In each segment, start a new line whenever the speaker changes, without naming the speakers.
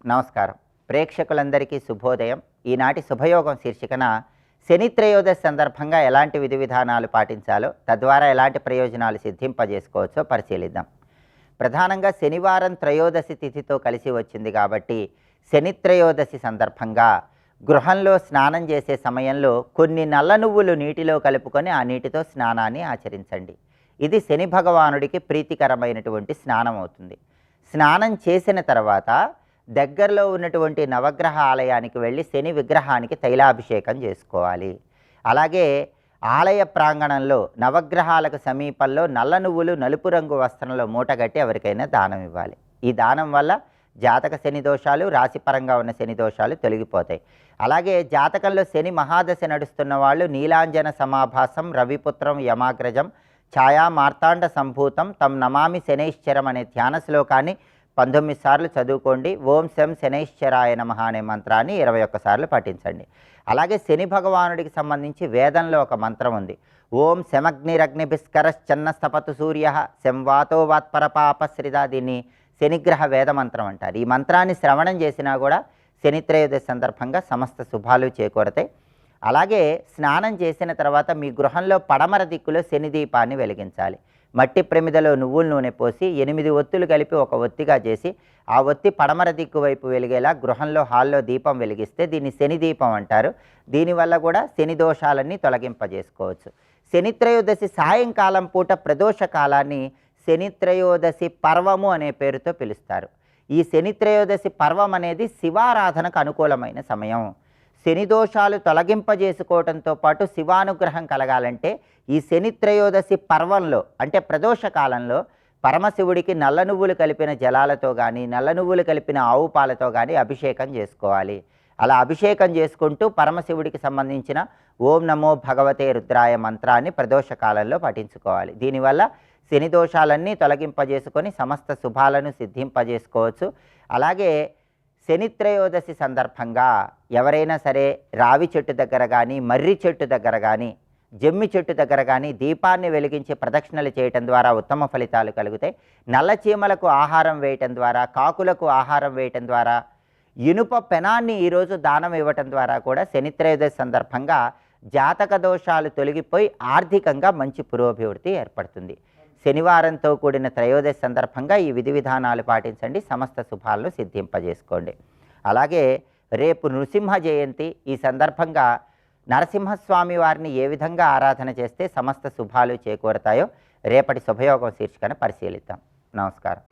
నమస్కారం. ప్రేక్షకులందరికీ శుభోదయం. ఈనాటి శుభయోగం శీర్షికన శని త్రయోదశి సందర్భంగా ఎలాంటి విధి విధానాలు పాటించాలో, తద్వారా ఎలాంటి ప్రయోజనాలు సిద్ధింపజేసుకోవచ్చో పరిశీలిద్దాం. ప్రధానంగా శనివారం త్రయోదశి తిథితో కలిసి వచ్చింది కాబట్టి శని త్రయోదశి సందర్భంగా గృహంలో స్నానం చేసే సమయంలో కొన్ని నల్ల నువ్వులు నీటిలో కలుపుకొని ఆ నీటితో స్నానాన్ని ఆచరించండి. ఇది శని భగవానుడికి ప్రీతికరమైనటువంటి స్నానం అవుతుంది. స్నానం చేసిన తర్వాత దగ్గరలో ఉన్నటువంటి నవగ్రహ ఆలయానికి వెళ్ళి శని విగ్రహానికి తైలాభిషేకం చేసుకోవాలి. అలాగే ఆలయ ప్రాంగణంలో నవగ్రహాలకు సమీపంలో నల్ల నువ్వులు నలుపు రంగు వస్త్రంలో మూటగట్టి ఎవరికైనా దానం ఇవ్వాలి. ఈ దానం వల్ల జాతక శని దోషాలు, రాశిపరంగా ఉన్న శని దోషాలు తొలగిపోతాయి. అలాగే జాతకంలో శని మహాదశ నడుస్తున్న వాళ్ళు నీలాంజన సమాభాసం రవిపుత్రం యమాగ్రజం ఛాయా మార్తాండ సంభూతం తం నమామి శనైశ్చరం అనే ధ్యాన శ్లోకాన్ని 19 సార్లు చదువుకోండి. ఓం శం శనైశ్చరాయ నమః అనే మంత్రాన్ని 21 సార్లు పఠించండి. అలాగే శని భగవానుడికి సంబంధించి వేదంలో ఒక మంత్రం ఉంది. ఓం శమగ్నిరగ్నిభిస్కరశ్చన్నస్తపతు సూర్య శంవాతో వాత్పరపాపశ్రిత. దీన్ని శనిగ్రహ వేద మంత్రం అంటారు. ఈ మంత్రాన్ని శ్రవణం చేసినా కూడా శని త్రయోదశి సందర్భంగా సమస్త శుభాలు చేకూరతాయి. అలాగే స్నానం చేసిన తర్వాత మీ గృహంలో పడమర దిక్కులో శని దీపాన్ని వెలిగించాలి. మట్టి ప్రమిదలో నువ్వుల నూనె పోసి 8 ఒత్తులు కలిపి ఒక ఒత్తిగా చేసి ఆ ఒత్తి పడమర దిక్కు వైపు వెలిగేలా గృహంలో హాల్లో దీపం వెలిగిస్తే దీన్ని శని దీపం అంటారు. దీనివల్ల కూడా శని దోషాలన్నీ తొలగింపజేసుకోవచ్చు. శని త్రయోదశి సాయంకాలం పూట ప్రదోష కాలాన్ని శని త్రయోదశి పర్వము అనే పేరుతో పిలుస్తారు. ఈ శని త్రయోదశి పర్వం అనేది శివారాధనకు అనుకూలమైన సమయం. శని దోషాలు తొలగింపజేసుకోవడంతో పాటు శివానుగ్రహం కలగాలంటే ఈ శని త్రయోదశి పర్వంలో అంటే ప్రదోష కాలంలో పరమశివుడికి నల్ల నువ్వులు కలిపిన జలాలతో కానీ నల్ల నువ్వులు కలిపిన ఆవు పాలతో కానీ అభిషేకం చేసుకోవాలి. అలా అభిషేకం చేసుకుంటూ పరమశివుడికి సంబంధించిన ఓం నమో భగవతే రుద్రాయ మంత్రాన్ని ప్రదోష కాలంలో పఠించుకోవాలి. దీనివల్ల శని దోషాలన్నీ తొలగింపజేసుకొని సమస్త శుభాలను సిద్ధింపజేసుకోవచ్చు. అలాగే శని త్రయోదశి సందర్భంగా ఎవరైనా సరే రావి చెట్టు దగ్గర కానీ మర్రి చెట్టు దగ్గర కానీ జమ్మి చెట్టు దగ్గర కానీ దీపాన్ని వెలిగించి ప్రదక్షిణలు చేయటం ద్వారా ఉత్తమ ఫలితాలు కలుగుతాయి. నల్ల చీమలకు ఆహారం వేయటం ద్వారా, కాకులకు ఆహారం వేయటం ద్వారా, ఇనుప పెనాన్ని ఈరోజు దానం ఇవ్వటం ద్వారా కూడా శని త్రయోదశి సందర్భంగా జాతక దోషాలు తొలగిపోయి ఆర్థికంగా మంచి పురోభివృద్ధి ఏర్పడుతుంది. శనివారంతో కూడిన త్రయోదశి సందర్భంగా ఈ విధి విధానాలు పాటించండి. సమస్త శుభాలను సిద్ధింపజేసుకోండి. అలాగే రేపు నృసింహ జయంతి. ఈ సందర్భంగా నరసింహస్వామి వారిని ఏ విధంగా ఆరాధన చేస్తే సమస్త శుభాలు చేకూరతాయో రేపటి శుభయోగం శీర్షికను పరిశీలిద్దాం. నమస్కారం.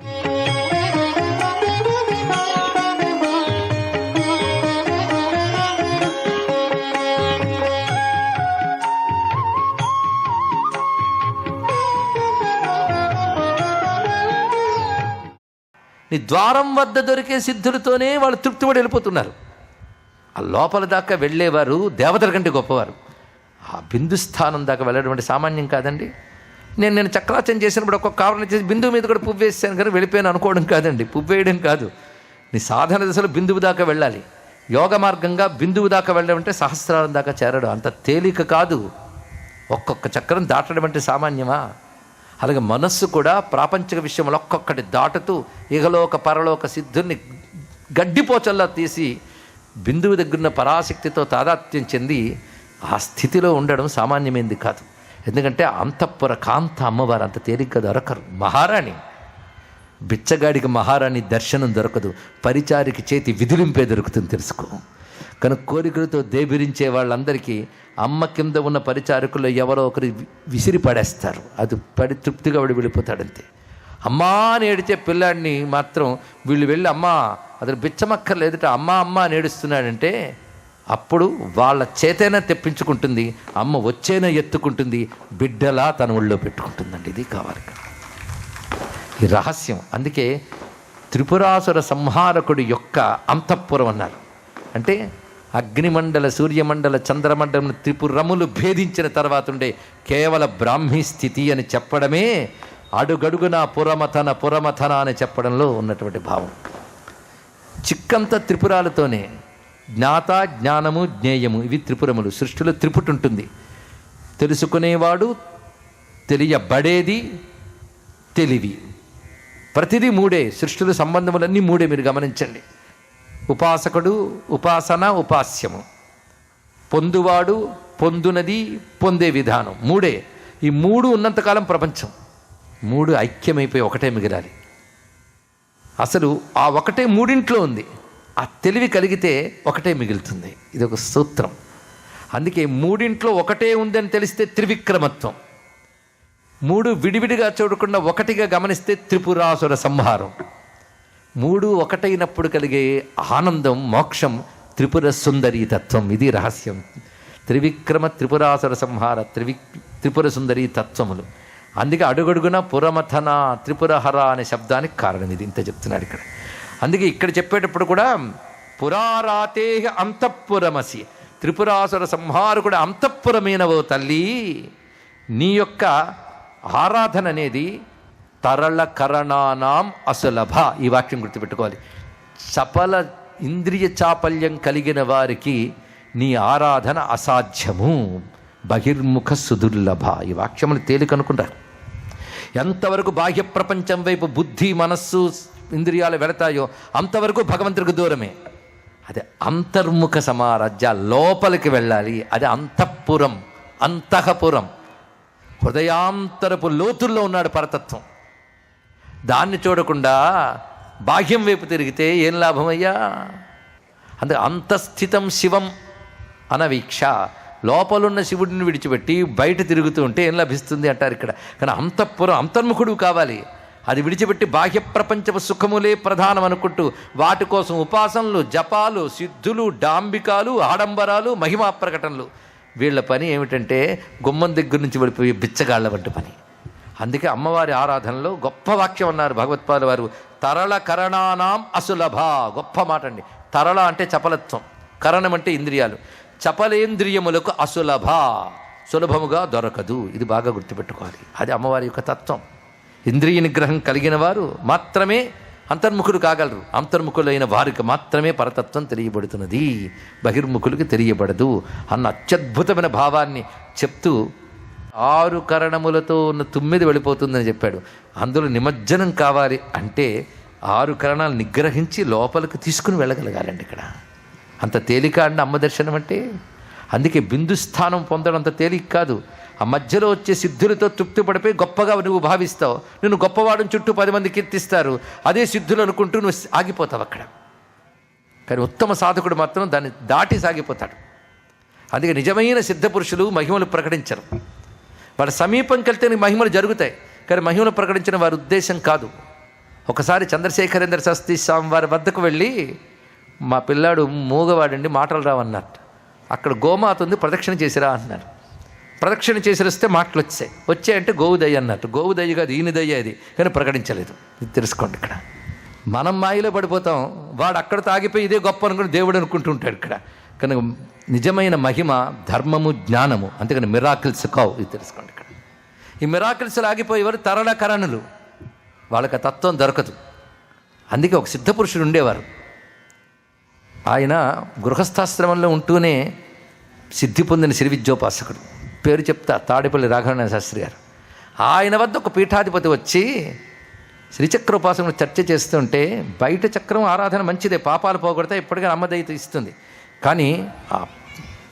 నీ ద్వారం వద్ద దొరికే సిద్ధులతోనే వాళ్ళు తృప్తిపడి వెళ్ళిపోతున్నారు. ఆ లోపల దాకా వెళ్ళేవారు దేవతల కంటే గొప్పవారు. ఆ బిందు స్థానం దాకా వెళ్ళడం అంటే సామాన్యం కాదండి. నేను చక్రాచం చేసినప్పుడు ఒక్కొక్క కారణం చేసి బిందువు మీద కూడా పువ్వు వేసాను కానీ వెళ్ళిపోయాను అనుకోవడం కాదండి. పువ్వు వేయడం కాదు. నీ సాధన దశలో బిందువు దాకా వెళ్ళాలి. యోగ మార్గంగా బిందువు దాకా వెళ్ళడం అంటే సహస్రారం దాకా చేరడం అంత తేలిక కాదు. ఒక్కొక్క చక్రం దాటడం అంటే సామాన్యమా? అలాగే మనస్సు కూడా ప్రాపంచిక విషయంలో ఒక్కొక్కటి దాటుతూ ఇహలోక పరలోక సిద్ధుల్ని గడ్డిపోచల్లా తీసి బిందువు దగ్గరున్న పరాశక్తితో తాదాత్మ్యం చెంది ఆ స్థితిలో ఉండడం సామాన్యమైంది కాదు. ఎందుకంటే అంతఃపుర కాంత అమ్మవారు అంత తేలిగ్గా దొరకరు. మహారాణి బిచ్చగాడికి మహారాణి దర్శనం దొరకదు, పరిచారికి చేతి విధులింపే దొరుకుతుంది తెలుసుకో. కనుక కోరికలతో దేబిరించే వాళ్ళందరికీ అమ్మ కింద ఉన్న పరిచారకుల్లో ఎవరో ఒకరు విసిరి పడేస్తారు. అది పడి తృప్తిగా వాడు వెళ్ళిపోతాడంతే. అమ్మా అని ఏడిచే పిల్లాడిని మాత్రం వీళ్ళు వెళ్ళి అమ్మ అతను బిచ్చమక్కర్లేదుట అమ్మ అమ్మ అని ఏడుస్తున్నాడంటే అప్పుడు వాళ్ళ చేతైనా తెప్పించుకుంటుంది, అమ్మ వచ్చేనా ఎత్తుకుంటుంది, బిడ్డలా తన ఒళ్ళో పెట్టుకుంటుందండి. ఇది కావాలి ఈ రహస్యం. అందుకే త్రిపురాసుర సంహారకుడి యొక్క అంతఃపురం అన్నారు. అంటే అగ్నిమండల సూర్యమండల చంద్రమండలం త్రిపురములు భేదించిన తర్వాత ఉండే కేవల బ్రాహ్మీ స్థితి అని చెప్పడమే అడుగడుగున పురమథన అని చెప్పడంలో ఉన్నటువంటి భావం. చిక్కంత త్రిపురాలతోనే జ్ఞాత జ్ఞానము జ్ఞేయము ఇవి త్రిపురములు. సృష్టిలో త్రిపుటి ఉంటుంది. తెలుసుకునేవాడు, తెలియబడేది, తెలివి. ప్రతిదీ మూడే. సృష్టిలో సంబంధములన్నీ మూడే. మీరు గమనించండి. ఉపాసకుడు, ఉపాసన, ఉపాస్యము, పొందువాడు, పొందునది, పొందే విధానం, మూడే. ఈ మూడు ఉన్నంతకాలం ప్రపంచం. మూడు ఐక్యమైపోయి ఒకటే మిగిలాలి. అసలు ఆ ఒకటే మూడింట్లో ఉంది. ఆ తెలివి కలిగితే ఒకటే మిగులుతుంది. ఇది ఒక సూత్రం. అందుకే మూడింట్లో ఒకటే ఉందని తెలిస్తే త్రివిక్రమత్వం. మూడు విడివిడిగా చూడకుండా ఒకటిగా గమనిస్తే త్రిపురాసుర సంహారం. మూడు ఒకటైనప్పుడు కలిగే ఆనందం, మోక్షం త్రిపుర సుందరీ తత్వం. ఇది రహస్యం. త్రివిక్రమ త్రిపురాసుర సంహార త్రిపుర సుందరీ తత్వములు. అందుకే అడుగడుగున పురమథన త్రిపురహర అనే శబ్దానికి కారణం ఇది. ఇంత చెప్తున్నాడు ఇక్కడ. అందుకే ఇక్కడ చెప్పేటప్పుడు కూడా పురారాతే అంతఃపురమసి, త్రిపురాసుర సంహారకుడు అంతఃపురమైనవో తల్లి, నీ యొక్క ఆరాధన అనేది తరళ కరణానాం అసులభ. ఈ వాక్యం గుర్తుపెట్టుకోవాలి. చపల ఇంద్రియ చాపల్యం కలిగిన వారికి నీ ఆరాధన అసాధ్యము, బహిర్ముఖ సుదుర్లభ. ఈ వాక్యములు తేలికనుకుంటారు. ఎంతవరకు బాహ్య ప్రపంచం వైపు బుద్ధి, మనస్సు, ఇంద్రియాలు వెళతాయో అంతవరకు భగవంతుడికి దూరమే. అదే అంతర్ముఖ సమారాధ్య, లోపలికి వెళ్ళాలి. అది అంతఃపురం, అంతఃపురం, హృదయాంతరపు లోతుల్లో ఉన్నాడు పరతత్వం. దాన్ని చూడకుండా బాహ్యం వైపు తిరిగితే ఏం లాభమయ్యా? అందుకే అంతఃస్థితం శివం అనవీక్ష, లోపలున్న శివుడిని విడిచిపెట్టి బయట తిరుగుతూ ఉంటే ఏం లభిస్తుంది అంటారు ఇక్కడ. కానీ అంతఃపురం, అంతర్ముఖుడు కావాలి. అది విడిచిపెట్టి బాహ్య ప్రపంచపు సుఖములే ప్రధానం అనుకుంటూ వాటి కోసం ఉపాసనలు, జపాలు, సిద్ధులు, డాంబికాలు, ఆడంబరాలు, మహిమా ప్రకటనలు. వీళ్ళ పని ఏమిటంటే గుమ్మం దగ్గర నుంచి వెళ్ళిపోయి బిచ్చగాళ్ల వంటి పని. అందుకే అమ్మవారి ఆరాధనలో గొప్ప వాక్యం అన్నారు భగవత్పాదుల వారు, తరళ కరణానాం అసులభ. గొప్ప మాట అండి. తరళ అంటే చపలత్వం, కరణం అంటే ఇంద్రియాలు. చపలేంద్రియములకు అసులభ, సులభముగా దొరకదు. ఇది బాగా గుర్తుపెట్టుకోవాలి. అది అమ్మవారి యొక్క తత్వం. ఇంద్రియ నిగ్రహం కలిగిన వారు మాత్రమే అంతర్ముఖులు కాగలరు. అంతర్ముఖులైన వారికి మాత్రమే పరతత్వం తెలియబడుతున్నది, బహిర్ముఖులకి తెలియబడదు అన్న అత్యద్భుతమైన భావాన్ని చెప్తూ 6 కరణములతో ఉన్న 9 వెళ్ళిపోతుందని చెప్పాడు. అందులో నిమజ్జనం కావాలి అంటే 6 కరణాలు నిగ్రహించి లోపలికి తీసుకుని వెళ్ళగలగాలండి. ఇక్కడ అంత తేలిక అండి అమ్మ దర్శనం అంటే. అందుకే బిందు స్థానం పొందడం అంత తేలిక కాదు. ఆ మధ్యలో వచ్చే సిద్ధులతో తృప్తి పడిపోయి గొప్పగా నువ్వు భావిస్తావు. నిన్ను గొప్పవాడిని చుట్టూ 10 మంది కీర్తిస్తారు. అదే సిద్ధులు అనుకుంటూ నువ్వు ఆగిపోతావు అక్కడ. కానీ ఉత్తమ సాధకుడు మాత్రం దాన్ని దాటి సాగిపోతాడు. అందుకే నిజమైన సిద్ధపురుషులు మహిమలు ప్రకటించరు. వాళ్ళ సమీపంకి వెళ్తే మహిమలు జరుగుతాయి, కానీ మహిమలు ప్రకటించిన వారి ఉద్దేశం కాదు. ఒకసారి చంద్రశేఖరేంద్ర శాస్త్రి స్వామి వారి వద్దకు వెళ్ళి, మా పిల్లాడు మూగవాడండి, మాటలు రావన్నట్టు. అక్కడ గోమాత ఉంది, ప్రదక్షిణ చేసిరా అన్నారు. ప్రదక్షిణ చేసి వస్తే మాటలు వచ్చాయంటే గోవుదయ్య అన్నట్టు. గోవుదయ్య కాదు, ఈయన దయ్య అది, కానీ ప్రకటించలేదు. ఇది తెలుసుకోండి. ఇక్కడ మనం మాయలో పడిపోతాం. వాడు అక్కడ తాగిపోయి ఇదే గొప్ప అనుకుని దేవుడు అనుకుంటూ ఉంటాడు ఇక్కడ. కనుక నిజమైన మహిమ ధర్మము, జ్ఞానము, అంతేకాని మిరాకిల్స్ కావు. ఇది తెలుసుకోండి. ఇక్కడ ఈ మిరాకిల్స్లో ఆగిపోయేవారు తరళ కరణులు, వాళ్ళకి ఆ తత్వం దొరకదు. అందుకే ఒక సిద్ధపురుషుడు ఉండేవారు. ఆయన గృహస్థాశ్రమంలో ఉంటూనే సిద్ధి పొందిన శ్రీ విద్యోపాసకుడు. పేరు చెప్తా, తాడేపల్లి రాఘవనారాయణ శాస్త్రి గారు. ఆయన వద్ద ఒక పీఠాధిపతి వచ్చి శ్రీచక్ర ఉపాసనను చర్చ చేస్తుంటే, బయట చక్రం ఆరాధన మంచిదే, పాపాలు పోగొడితే ఇప్పటికీ అమ్మదైతే ఇస్తుంది. కానీ ఆ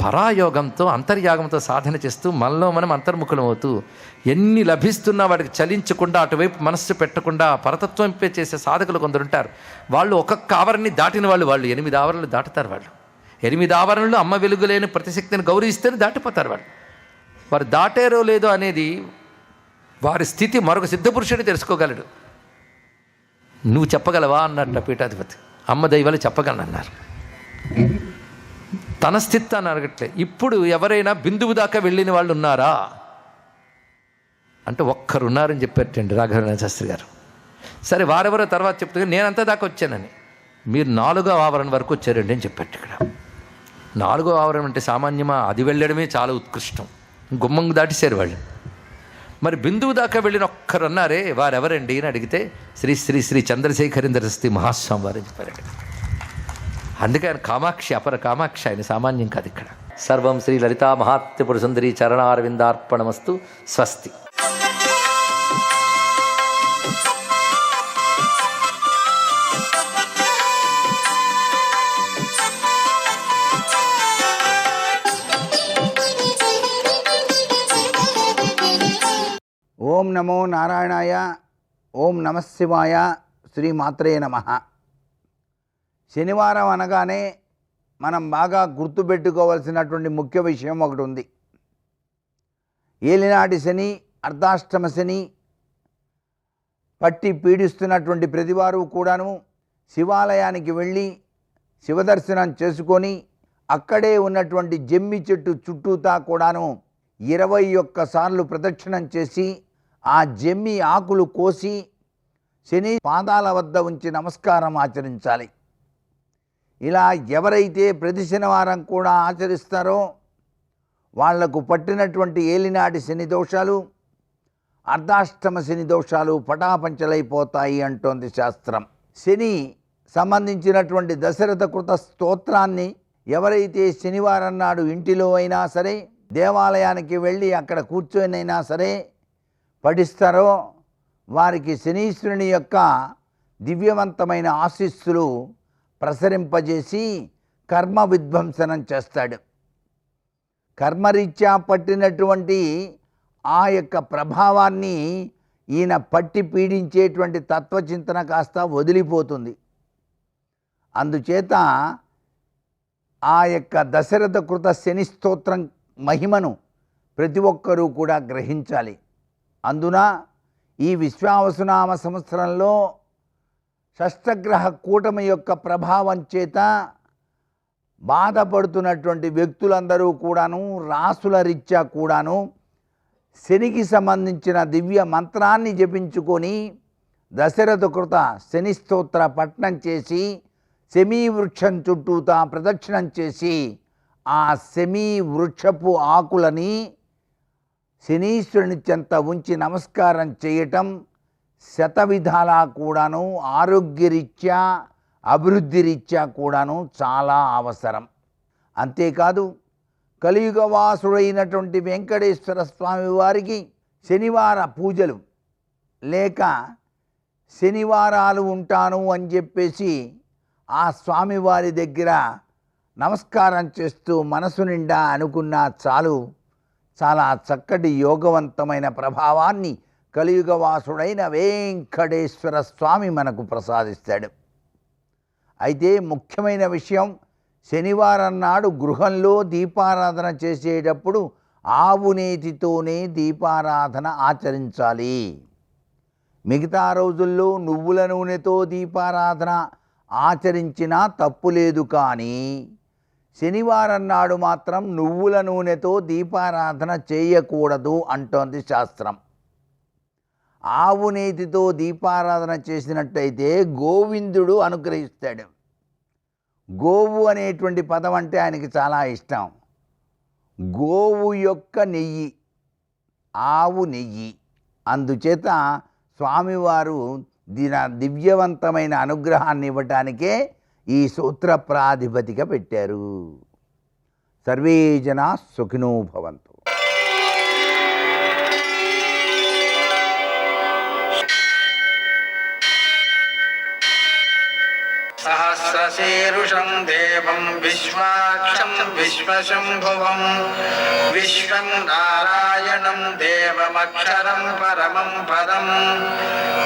పరాయోగంతో, అంతర్యాగంతో సాధన చేస్తూ మనలో మనం అంతర్ముఖులం అవుతూ ఎన్ని లభిస్తున్నా వాడికి చలించకుండా, అటువైపు మనస్సు పెట్టకుండా పరతత్వం చేసే సాధకులు కొందరుంటారు. వాళ్ళు ఒక్కొక్క ఆవరణని దాటిన వాళ్ళు 8 ఆవరణలు దాటుతారు. వాళ్ళు 8 ఆవరణలు అమ్మ వెలుగులేని ప్రతిశక్తిని గౌరవిస్తేనే దాటిపోతారు. వారు దాటారో లేదో అనేది వారి స్థితి మరొక సిద్ధపురుషుడు తెలుసుకోగలడు. నువ్వు చెప్పగలవా అన్నట్ట పీఠాధిపతి. అమ్మ దైవాలు చెప్పగలను అన్నారు. తన స్థితి అని అడగట్లే. ఇప్పుడు ఎవరైనా బిందువు దాకా వెళ్ళిన వాళ్ళు ఉన్నారా అంటే ఒక్కరున్నారని చెప్పారటండి రాఘవనారాయణ శాస్త్రి గారు. సరే, వారెవరో తర్వాత చెప్తే నేనంతా దాకా వచ్చానని. మీరు 4వ ఆవరణ వరకు వచ్చారండి అని చెప్పారు. ఇక్కడ 4వ ఆవరణ అంటే సామాన్యమా? అది వెళ్ళడమే చాలా ఉత్కృష్టం. గుమ్మం దాటిశారు వాళ్ళు. మరి బిందువు దాకా వెళ్ళిన ఒక్కరు అన్నారే, వారెవరండి అని అడిగితే శ్రీ శ్రీ శ్రీ చంద్రశేఖరేంద్ర శాస్త్రి మహాస్వామి వారు అని చెప్పారండి. అందుకే ఆయన కామాక్షి, అపర కామాక్షి, ఆయన సామాన్యం కాదు. ఇక్కడ సర్వం శ్రీ లలితా మహాత్రిపుర సుందరి చరణారవిందార్పణమస్తు. స్వస్తి.
నమో నారాయణాయ. ఓం నమఃశివాయ. శ్రీమాత్రే నమః. శనివారం అనగానే మనం బాగా గుర్తుపెట్టుకోవాల్సినటువంటి ముఖ్య విషయం ఒకటి ఉంది. ఏలినాటి శని, అర్ధాష్టమ శని పట్టి పీడిస్తున్నటువంటి ప్రతివారు కూడాను శివాలయానికి వెళ్ళి శివదర్శనం చేసుకొని అక్కడే ఉన్నటువంటి జమ్మి చెట్టు చుట్టూతా కూడాను 21 సార్లు ప్రదక్షిణం చేసి ఆ జమ్మి ఆకులు కోసి శని పాదాల వద్ద ఉంచి నమస్కారం ఆచరించాలి. ఇలా ఎవరైతే ప్రతి శనివారం కూడా ఆచరిస్తారో వాళ్లకు పట్టినటువంటి ఏలినాటి శని దోషాలు, అర్ధాష్టమ శని దోషాలు పటాపంచలైపోతాయి అంటోంది శాస్త్రం. శని సంబంధించినటువంటి దశరథ కృత స్తోత్రాన్ని ఎవరైతే శనివారం నాడు ఇంటిలో అయినా సరే, దేవాలయానికి వెళ్ళి అక్కడ కూర్చొనైనా సరే పఠిస్తారో వారికి శనీశ్వరుని యొక్క దివ్యవంతమైన ఆశీస్సులు ప్రసరింపజేసి కర్మ విధ్వంసనం చేస్తాడు. కర్మరీత్యా పట్టినటువంటి ఆ యొక్క ప్రభావాన్ని ఈయన పట్టి పీడించేటువంటి తత్వచింతన కాస్త వదిలిపోతుంది. అందుచేత ఆ యొక్క దశరథ కృత శని స్తోత్రం మహిమను ప్రతి ఒక్కరూ కూడా గ్రహించాలి. అందున ఈ విశ్వావసునామ సంవత్సరంలో షష్టగ్రహ కూటమి యొక్క ప్రభావం చేత బాధపడుతున్నటువంటి వ్యక్తులందరూ కూడాను రాసుల రీత్యా కూడాను శనికి సంబంధించిన దివ్య మంత్రాన్ని జపించుకొని దశరథ కృత శని స్తోత్ర పఠనం చేసి శమీ వృక్షం చుట్టూతా ప్రదక్షిణం చేసి ఆ శమీ వృక్షపు ఆకులని శనీశ్వరుని చెంత ఉంచి నమస్కారం చేయటం శతవిధాలా కూడాను ఆరోగ్యరీత్యా అభివృద్ధిరీత్యా కూడాను చాలా అవసరం. అంతేకాదు కలియుగవాసుడైనటువంటి వెంకటేశ్వర స్వామి వారికి శనివార పూజలు లేక శనివారాలు ఉంటాను అని చెప్పేసి ఆ స్వామివారి దగ్గర నమస్కారం చేస్తూ మనసు నిండా అనుకున్నా చాలు, చాలా చక్కటి యోగవంతమైన ప్రభావాన్ని కలియుగవాసుడైన వెంకటేశ్వర స్వామి మనకు ప్రసాదిస్తాడు. అయితే ముఖ్యమైన విషయం, శనివారం నాడు గృహంలో దీపారాధన చేసేటప్పుడు ఆవు నేతితోనే దీపారాధన ఆచరించాలి. మిగతా రోజుల్లో నువ్వుల నూనెతో దీపారాధన ఆచరించినా తప్పు లేదు, కానీ శనివారం నాడు మాత్రం నువ్వుల నూనెతో దీపారాధన చేయకూడదు అంటోంది శాస్త్రం. ఆవు నేతితో దీపారాధన చేసినట్టయితే గోవిందుడు అనుగ్రహిస్తాడు. గోవు అనేటువంటి పదం అంటే ఆయనకి చాలా ఇష్టం. గోవు యొక్క నెయ్యి, ఆవు నెయ్యి. అందుచేత స్వామివారు దివ్యవంతమైన అనుగ్రహాన్ని ఇవ్వటానికే ఈ సూత్ర ప్రాతిపదిక పెట్టారు. సర్వే జనా సుఖినో భవంతు.
సహస్రశీరుషం దేవం విశ్వాక్షం విశ్వశంభువం విశ్వం నారాయణం దేవమక్షరం పరమం పదం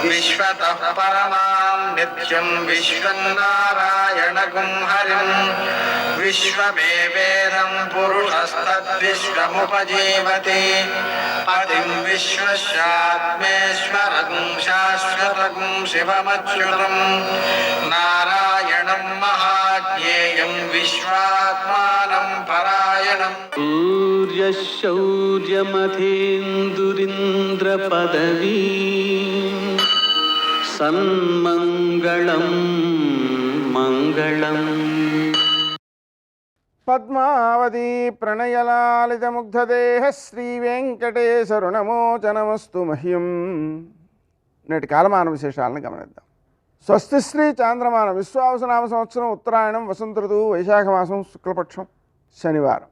విశ్వతః పరమాం నిత్యం విశ్వం నారాయణగుం హరిం విశ్వమేవేదం పురుషస్తద్విశ్వముపజీవతి పతిం విశ్వస్యాత్మేశ్వరం శాశ్వతం శివమచ్యుతం నారాయణం మహాజ్ఞేయం విశ్వాత్మానం పరాయణం.
సూర్యశౌర్యమథేందురింద్ర పదవీ సన్మంగళం మంగళం.
పద్మావతీ ప్రణయలాలితముగ్ధదేహ శ్రీ వెంకటేశరుణమోచనమస్తు మహ్యం. నేటి కాలమాన విశేషాలను గమనిద్దాం. స్వస్తి శ్రీ చాంద్రమాన విశ్వావసునామ సంవత్సరం ఉత్తరాయణం వసంత ఋతువు వైశాఖ మాసం శుక్లపక్షం శనివారం.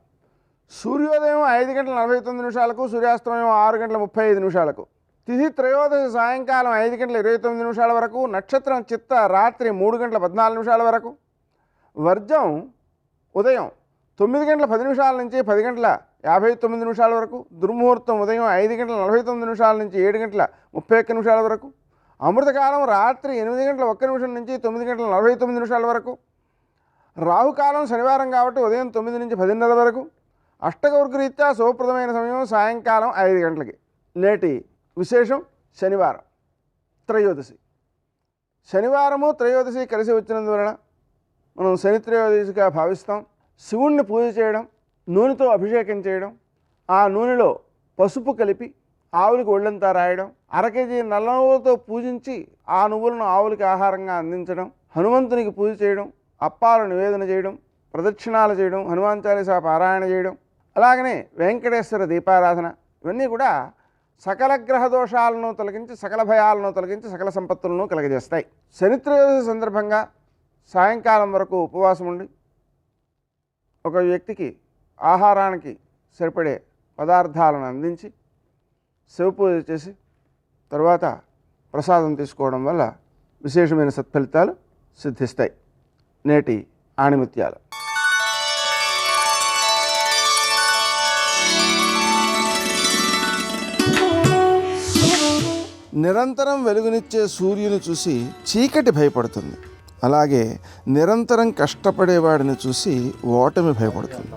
సూర్యోదయం 5:49, సూర్యాస్తమయం 6:35. తిథి త్రయోదశి సాయంకాలం 5:29 వరకు. నక్షత్రం చిత్త రాత్రి 3:14 వరకు. వర్జం ఉదయం 9:10 నుంచి 10 59 వరకు, దుర్ముహూర్తం ఉదయం 5:49 నుంచి 7:31 వరకు, అమృతకాలం రాత్రి 8:01 నుంచి 9:49 వరకు, రాహుకాలం శనివారం కాబట్టి ఉదయం 9 నుంచి 10:30 వరకు, అష్టగౌర్గరీత్యా శుభప్రదమైన సమయం సాయంకాలం 5 గంటలకి. నేటి విశేషం శనివారం త్రయోదశి. శనివారము త్రయోదశి కలిసి వచ్చినందువలన మనం శని త్రయోదశిగా భావిస్తాం. శివుణ్ణి పూజ చేయడం, నూనెతో అభిషేకం చేయడం, ఆ నూనెలో పసుపు కలిపి ఆవులకు ఒళ్ళంతా రాయడం, 1/2 కేజీ నల్ల నువ్వులతో పూజించి ఆ నువ్వులను ఆవులకి ఆహారంగా అందించడం, హనుమంతునికి పూజ చేయడం, అప్పాలు నివేదన చేయడం, ప్రదక్షిణాలు చేయడం, హనుమాన్ చాలీసా పారాయణ చేయడం, అలాగనే వెంకటేశ్వర దీపారాధన, ఇవన్నీ కూడా సకల గ్రహ దోషాలను తొలగించి, సకల భయాలను తొలగించి, సకల సంపత్తులను కలగజేస్తాయి. శని త్రయోదశి సందర్భంగా సాయంకాలం వరకు ఉపవాసం ఉండి ఒక వ్యక్తికి ఆహారానికి సరిపడే పదార్థాలను అందించి శివపూజ చేసి తర్వాత ప్రసాదం తీసుకోవడం వల్ల విశేషమైన సత్ఫలితాలు సిద్ధిస్తాయి. నేటి ఆణిముత్యాలు. నిరంతరం వెలుగునిచ్చే సూర్యుని చూసి చీకటి భయపడుతుంది. అలాగే నిరంతరం కష్టపడేవాడిని చూసి ఓటమి భయపడుతుంది.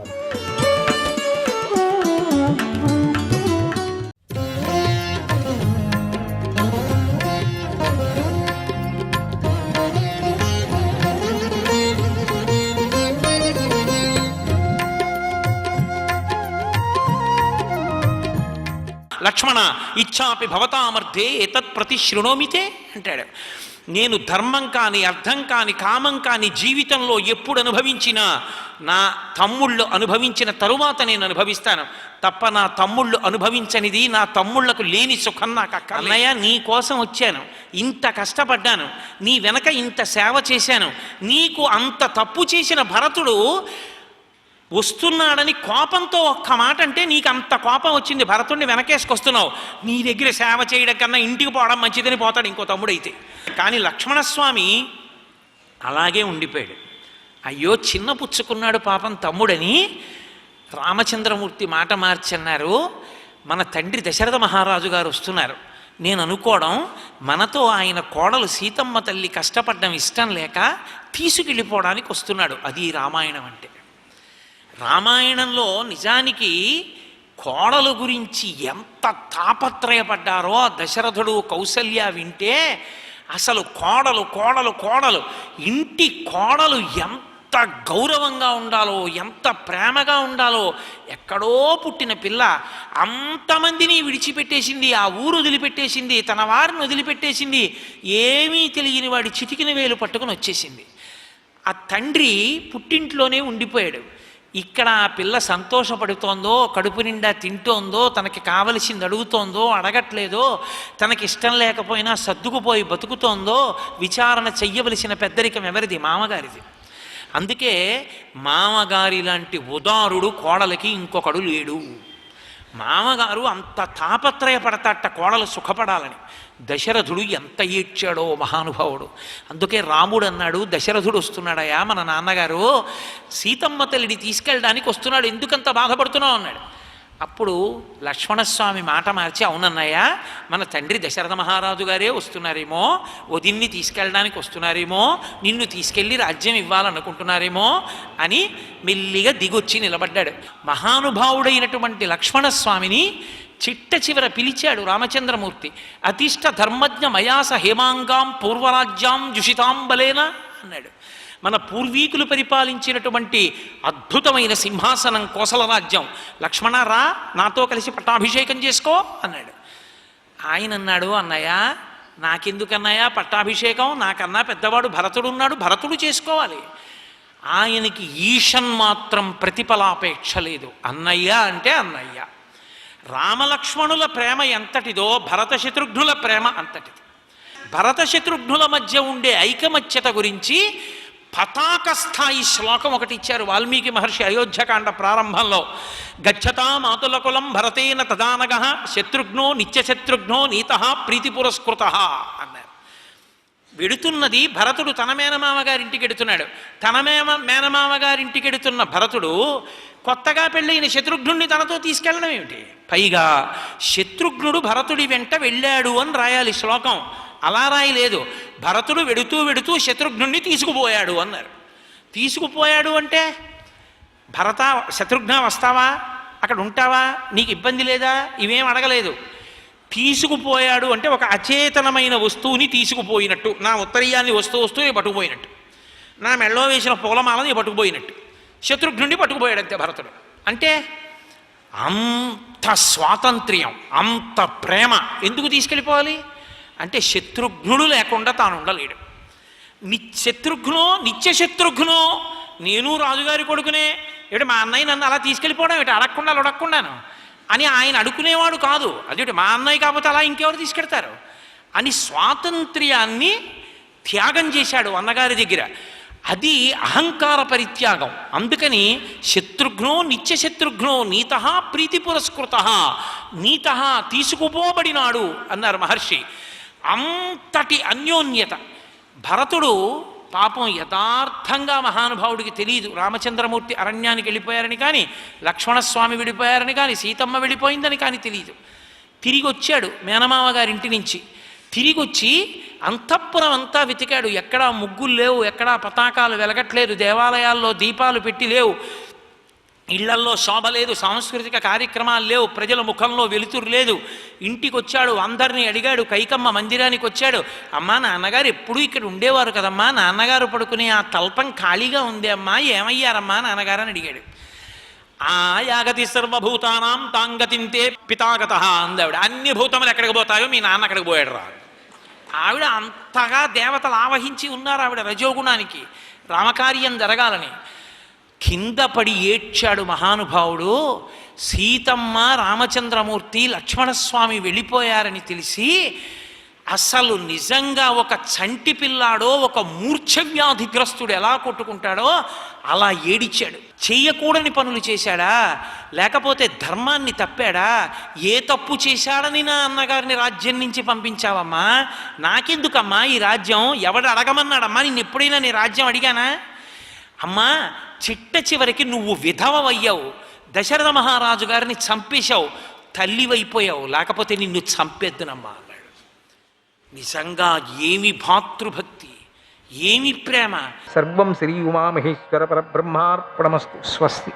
లక్ష్మణ ఇచ్చాపి భవతామర్థే ఏతత్ ప్రతి శృణోమితే అంటాడు. నేను ధర్మం కాని, అర్థం కాని, కామం కాని జీవితంలో ఎప్పుడు అనుభవించినా నా తమ్ముళ్ళు అనుభవించిన తరువాత నేను అనుభవిస్తాను తప్ప నా తమ్ముళ్ళు అనుభవించనిది, నా తమ్ముళ్లకు లేని సుఖం నాకు అక్క. అన్నయ్య, నీ కోసం వచ్చాను, ఇంత కష్టపడ్డాను, నీ వెనక ఇంత సేవ చేశాను, నీకు అంత తప్పు చేసిన భరతుడు వస్తున్నాడని కోపంతో ఒక్క మాట అంటే నీకు అంత కోపం వచ్చింది, భరతుడిని వెనకేసుకొస్తున్నావు. నీ దగ్గర సేవ చేయడం కన్నా ఇంటికి పోవడం మంచిదని పోతాడు ఇంకో తమ్ముడైతే. కానీ లక్ష్మణస్వామి అలాగే ఉండిపోయాడు. అయ్యో చిన్న పుచ్చుకున్నాడు పాపం తమ్ముడని రామచంద్రమూర్తి మాట మార్చన్నారు. మన తండ్రి దశరథ మహారాజు గారు వస్తున్నారు. నేను అనుకోవడం మనతో ఆయన కోడలు సీతమ్మ తల్లి కష్టపడడం ఇష్టం లేక తీసుకెళ్ళిపోవడానికి వస్తున్నాడు. అది రామాయణం అంటే. రామాయణంలో నిజానికి కోడలు గురించి ఎంత తాపత్రయపడ్డారో దశరథుడు కౌసల్య వింటే అసలు కోడలు కోడలు కోడలు ఇంటి కోడలు ఎంత గౌరవంగా ఉండాలో, ఎంత ప్రేమగా ఉండాలో. ఎక్కడో పుట్టిన పిల్ల అంతమందిని విడిచిపెట్టేసింది, ఆ ఊరు వదిలిపెట్టేసింది, తన వారిని వదిలిపెట్టేసింది, ఏమీ తెలియని వాడి చిటికిన వేలు పట్టుకుని వచ్చేసింది. ఆ తండ్రి పుట్టింట్లోనే ఉండిపోయాడు. ఇక్కడ ఆ పిల్ల సంతోషపడుతోందో, కడుపు నిండా తింటోందో, తనకి కావలసింది అడుగుతోందో, అడగట్లేదో, తనకి ఇష్టం లేకపోయినా సర్దుకుపోయి బతుకుతోందో, విచారణ చెయ్యవలసిన పెద్దరికం ఎవరిది? మామగారిది. అందుకే మామగారి లాంటి ఉదారుడు కోడలికి ఇంకొకడు లేడు. మామగారు అంత తాపత్రయపడతాట కోడలు సుఖపడాలని. దశరథుడు ఎంత ఏడ్చాడో మహానుభావుడు. అందుకే రాముడు అన్నాడు, దశరథుడు వస్తున్నాడయా మన నాన్నగారు, సీతమ్మ తల్లిని తీసుకెళ్ళడానికి వస్తున్నాడు, ఎందుకంత బాధపడుతున్నావు అన్నాడు. అప్పుడు లక్ష్మణస్వామి మాట మార్చి, అవునన్నయ్య మన తండ్రి దశరథ మహారాజు గారే వస్తున్నారేమో, వదిన్ని తీసుకెళ్ళడానికి వస్తున్నారేమో, నిన్ను తీసుకెళ్ళి రాజ్యం ఇవ్వాలనుకుంటున్నారేమో అని మెల్లిగా దిగొచ్చి నిలబడ్డాడు. మహానుభావుడైనటువంటి లక్ష్మణస్వామిని చిట్ట చివర పిలిచాడు రామచంద్రమూర్తి. అతిష్ట ధర్మజ్ఞ మయాస హేమాంగాం పూర్వరాజ్యాం జుషితాంబలేన అన్నాడు. మన పూర్వీకులు పరిపాలించినటువంటి అద్భుతమైన సింహాసనం కోసల రాజ్యం, లక్ష్మణ రా నాతో కలిసి పట్టాభిషేకం చేసుకో అన్నాడు. ఆయన అన్నాడు, అన్నయ్య నాకెందుకన్నయ్య పట్టాభిషేకం, నాకన్నా పెద్దవాడు భరతుడు ఉన్నాడు, భరతుడు చేసుకోవాలి. ఆయనకి ఈషన్ మాత్రం ప్రతిఫలాపేక్ష లేదు. అన్నయ్య అంటే అన్నయ్య. రామలక్ష్మణుల ప్రేమ ఎంతటిదో భరత శత్రుఘ్నుల ప్రేమ అంతటిది. భరత శత్రుఘ్నుల మధ్య ఉండే ఐకమత్యత గురించి పతాక స్థాయి శ్లోకం ఒకటి ఇచ్చారు వాల్మీకి మహర్షి అయోధ్యకాండ ప్రారంభంలో. గచ్చతా మాతుల కులం భరతేన తదానగ శత్రుఘ్నో నిత్యశత్రుఘ్నో నీత ప్రీతి పురస్కృత అన్నారు. వెడుతున్నది భరతుడు తన మేనమామ గారింటికి ఎడుతున్నాడు. తన మేనమామ గారింటికి ఎడుతున్న భరతుడు కొత్తగా పెళ్ళైన శత్రుఘ్నుడిని తనతో తీసుకెళ్ళడం ఏమిటి? పైగా శత్రుఘ్నుడు భరతుడి వెంట వెళ్ళాడు అని రాయాలి శ్లోకం. అలా రాయలేదు. భరతుడు వెడుతూ వెడుతూ శత్రుఘ్నుడిని తీసుకుపోయాడు అన్నారు. తీసుకుపోయాడు అంటే భరత శత్రుఘ్న వస్తావా, అక్కడ ఉంటావా, నీకు ఇబ్బంది లేదా, ఇవేం అడగలేదు. తీసుకుపోయాడు అంటే ఒక అచేతనమైన వస్తువుని తీసుకుపోయినట్టు. నా ఉత్తరీయాన్ని వస్తువు పట్టుకుపోయినట్టు, నా మెళ్ళో వేసిన పూలమాలని పట్టుకుపోయినట్టు శత్రుఘ్నుడిని పట్టుకుపోయాడు అంతే భరతుడు. అంటే అంత స్వాతంత్ర్యం, అంత ప్రేమ. ఎందుకు తీసుకెళ్ళిపోవాలి అంటే శత్రుఘ్నుడు లేకుండా తాను ఉండలేడు. నిత్య శత్రుఘ్నో, నేను రాజుగారి కొడుకునే, ఏమిటి మా అన్నయ్య నన్ను అలా తీసుకెళ్ళిపోవడం ఏమిటి, అడగకుండాను అని ఆయన అడుకునేవాడు కాదు. అదేంటి మా అన్నయ్య కాకపోతే అలా ఇంకెవరు తీసుకెడతారు అని స్వాతంత్ర్యాన్ని త్యాగం చేశాడు అన్నగారి దగ్గర. అది అహంకార పరిత్యాగం. అందుకని శత్రుఘ్నో నిత్య శత్రుఘ్నో నీత ప్రీతి పురస్కృత, నీత తీసుకుపోబడినాడు అన్నారు మహర్షి. అంతటి అన్యోన్యత. భరతుడు పాపం యథార్థంగా మహానుభావుడికి తెలియదు రామచంద్రమూర్తి అరణ్యానికి వెళ్ళిపోయారని కానీ, లక్ష్మణస్వామి విడిపోయారని కానీ, సీతమ్మ వెళ్ళిపోయిందని కానీ తెలియదు. తిరిగి వచ్చాడు మేనమామ గారింటి నుంచి. తిరిగి వచ్చి అంతఃపురం అంతా వెతికాడు. ఎక్కడా ముగ్గులు లేవు, ఎక్కడా పతాకాలు వెలగట్లేదు, దేవాలయాల్లో దీపాలు పెట్టి లేవు, ఇళ్లల్లో శోభ లేదు, సాంస్కృతిక కార్యక్రమాలు లేవు, ప్రజల ముఖంలో వెలుతురు లేదు. ఇంటికి వచ్చాడు, అందరినీ అడిగాడు. కైకమ్మ మందిరానికి వచ్చాడు. అమ్మా నాన్నగారు ఎప్పుడూ ఇక్కడ ఉండేవారు కదమ్మా, నాన్నగారు పడుకునే ఆ తల్పం ఖాళీగా ఉంది అమ్మా, ఏమయ్యారమ్మా నాన్నగారు అని అడిగాడు. ఆ యాగతి సర్వభూతానాం తాంగతింతే పితాగత అందావిడ. అన్ని భూతములు ఎక్కడికి పోతాయో మీ నాన్న అక్కడికి పోయాడు రా. ఆవిడ అంతగా దేవతలు ఆవహించి ఉన్నారు ఆవిడ రజోగుణానికి, రామకార్యం జరగాలని. కింద పడి ఏడ్చాడు మహానుభావుడు. సీతమ్మ, రామచంద్రమూర్తి, లక్ష్మణస్వామి వెళ్ళిపోయారని తెలిసి అసలు నిజంగా ఒక చంటి పిల్లాడో, ఒక మూర్ఛవ్యాధిగ్రస్తుడు ఎలా కొట్టుకుంటాడో అలా ఏడిచాడు. చెయ్యకూడని పనులు చేశాడా, లేకపోతే ధర్మాన్ని తప్పాడా, ఏ తప్పు చేశాడని నా అన్నగారిని రాజ్యం నుంచి పంపించావమ్మా, నాకెందుకమ్మా ఈ రాజ్యం, ఎవడు అడగమన్నాడమ్మా, నిన్ను ఎప్పుడైనా నీ రాజ్యం అడిగానా అమ్మా? చివరికి నువ్వు విధవయ్యావు, దశరథ మహారాజు గారిని చంపేశావు, తల్లివైపోయావు, లేకపోతే నిన్ను చంపేద్దునమ్మా అన్నాడు. నిజంగా ఏమి భాతృభక్తి, ఏమి ప్రేమ.
సర్వం శ్రీ ఉమామహేశ్వర పరబ్రహ్మార్పణమస్తు. స్వస్తి.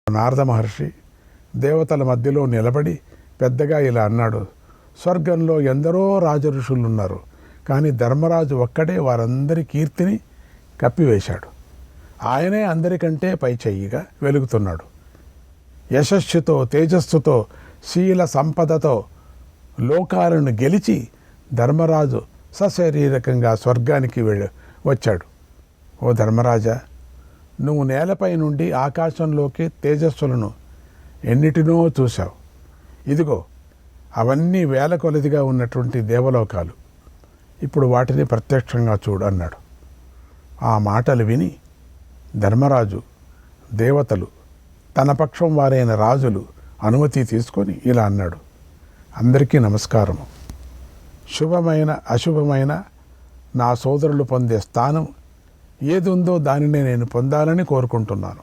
నారద మహర్షి దేవతల మధ్యలో నిలబడి పెద్దగా ఇలా అన్నాడు. స్వర్గంలో ఎందరో రాజఋషులున్నారు, కానీ ధర్మరాజు ఒక్కడే వారందరి కీర్తిని కప్పివేశాడు. ఆయనే అందరికంటే పై చెయ్యిగా వెలుగుతున్నాడు. యశస్సుతో, తేజస్సుతో, శీల సంపదతో లోకాలను గెలిచి ధర్మరాజు సశరీరకంగా స్వర్గానికి వచ్చాడు. ఓ ధర్మరాజా, నువ్వు నేలపై నుండి ఆకాశంలోకి తేజస్సులను ఎన్నిటినో చూశావు. ఇదిగో అవన్నీ వేల కొలదిగా ఉన్నటువంటి దేవలోకాలు, ఇప్పుడు వాటిని ప్రత్యక్షంగా చూడు అన్నాడు. ఆ మాటలు విని ధర్మరాజు, దేవతలు, తన పక్షం వారైన రాజులు అనుమతి తీసుకొని ఇలా అన్నాడు. అందరికీ నమస్కారము. శుభమైన అశుభమైన నా సోదరులు పొందే స్థానం ఏది ఉందో దానినే నేను పొందాలని కోరుకుంటున్నాను.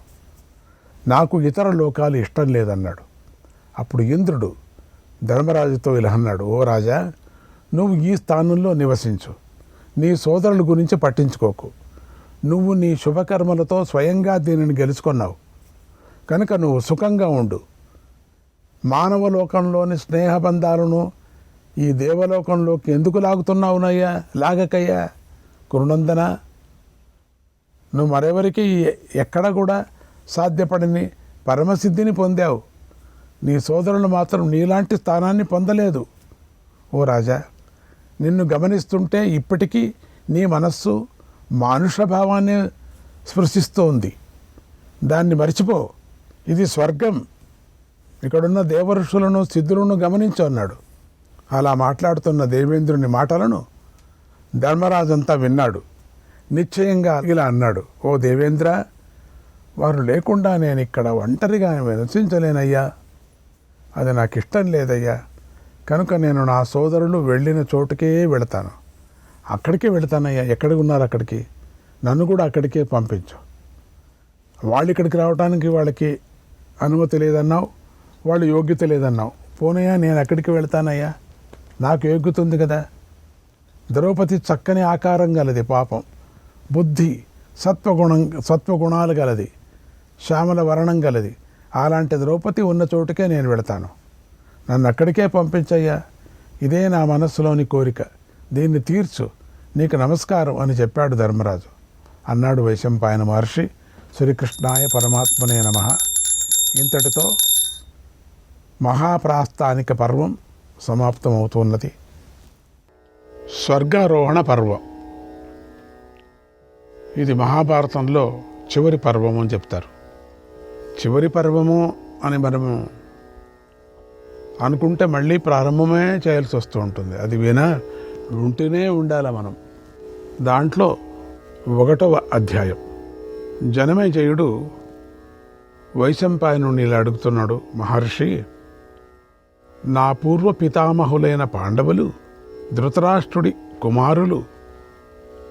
నాకు ఇతర లోకాలు ఇష్టం లేదన్నాడు. అప్పుడు ఇంద్రుడు ధర్మరాజుతో ఇలా అన్నాడు. ఓ రాజా, నువ్వు ఈ స్థానంలో నివసించు, నీ సోదరుల గురించి పట్టించుకోకు. నువ్వు నీ శుభకర్మలతో స్వయంగా దీనిని గెలుచుకున్నావు కనుక నువ్వు సుఖంగా ఉండు. మానవ లోకంలోని స్నేహబంధాలను ఈ దేవలోకంలోకి ఎందుకు లాగుతున్నావునయ్యా? లాగకయ్యా కురునందన. నువ్వు మరెవరికి ఎక్కడ కూడా సాధ్యపడని పరమసిద్ధిని పొందావు. నీ సోదరులు మాత్రం నీలాంటి స్థానాన్ని పొందలేదు. ఓ రాజా, నిన్ను గమనిస్తుంటే ఇప్పటికీ నీ మనస్సు మానుష భావాన్ని స్పృశిస్తోంది. దాన్ని మర్చిపో. ఇది స్వర్గం, ఇక్కడున్న దేవఋషులను సిద్ధులను గమనించు అన్నాడు. అలా మాట్లాడుతున్న దేవేంద్రుని మాటలను ధర్మరాజంతా విన్నాడు. నిశ్చయంగా ఇలా అన్నాడు, ఓ దేవేంద్ర, వారు లేకుండా నేను ఇక్కడ ఒంటరిగా నివసించలేనయ్యా. అది నాకు ఇష్టం లేదయ్యా. కనుక నేను నా సోదరులు వెళ్ళిన చోటుకే వెళతాను. అక్కడికే వెళతానయ్యా. ఎక్కడికి ఉన్నారు అక్కడికి, నన్ను కూడా అక్కడికే పంపించు. వాళ్ళు ఇక్కడికి రావడానికి వాళ్ళకి అనుమతి లేదన్నావు, వాళ్ళు యోగ్యత లేదన్నావు. పోనయ్యా, నేను అక్కడికి వెళతానయ్యా, నాకు యోగ్యత ఉంది కదా. ద్రౌపది చక్కని ఆకారం గలది, పాపం, బుద్ధి, సత్వగుణాలు గలది, శ్యామల వర్ణం గలది. అలాంటి ద్రౌపది ఉన్న చోటుకే నేను వెళతాను. నన్ను అక్కడికే పంపించయ్యా. ఇదే నా మనస్సులోని కోరిక, దీన్ని తీర్చు, నీకు నమస్కారం అని చెప్పాడు ధర్మరాజు. అన్నాడు వైశంపాయన మహర్షి. శ్రీకృష్ణాయ పరమాత్మనే నమః. ఇంతటితో మహాప్రాస్థానిక పర్వం సమాప్తమవుతున్నది. స్వర్గారోహణ పర్వం ఇది మహాభారతంలో చివరి పర్వము అని చెప్తారు. చివరి పర్వము అని మనము అనుకుంటే మళ్ళీ ప్రారంభమే చేయాల్సి వస్తూ ఉంటుంది. అది వింటూనే ఉండాలి మనం. దాంట్లో 1వ అధ్యాయం. జనమేజయుడు వైశంపాయనుని ఇలా అడుగుతున్నాడు, మహర్షి, నా పూర్వ పితామహులైన పాండవులు ధృతరాష్ట్రుడి కుమారులు